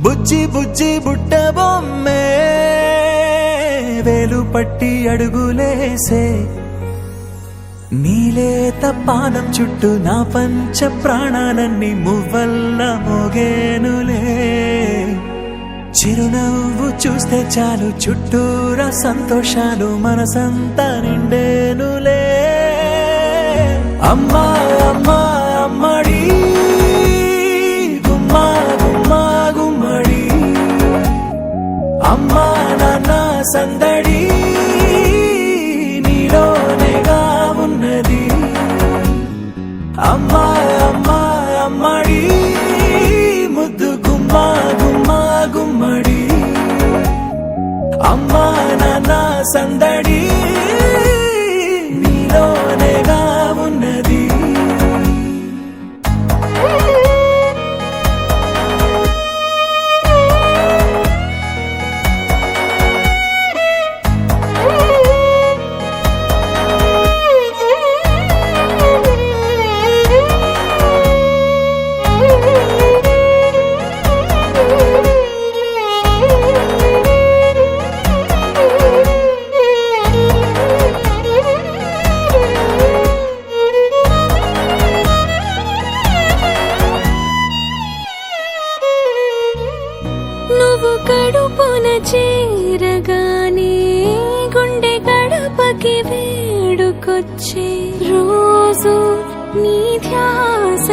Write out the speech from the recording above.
బుజ్జి బుజ్జి బుట్ట బొమ్మే వేలు పట్టి అడుగులేసే నీలేత పానం చుట్టూ నా పంచ ప్రాణాలన్నీ మువ్వల్ల మోగేనులే చిరునవ్వు చూస్తే చాలు చుట్టూరా సంతోషాలు మనసంతా నిండేనులే అమ్మా అమ్మా అమ్మడి గుమ్మా గుమ్మా గుమ్మడి అమ్మా నాన్న సందడి నీలోనేగా ఉన్నది అమ్మా అమ్మా అమ్మడి ముద్దు గుమ్మా గుమ్మా గుమ్మడి అమ్మా నాన్న సందడి నీలోనేగా ఉన్నది నువ్వు కడుపున చేరగానే గుండె గడపకి వేడుకొచ్చే రోజు నీ ధ్యాస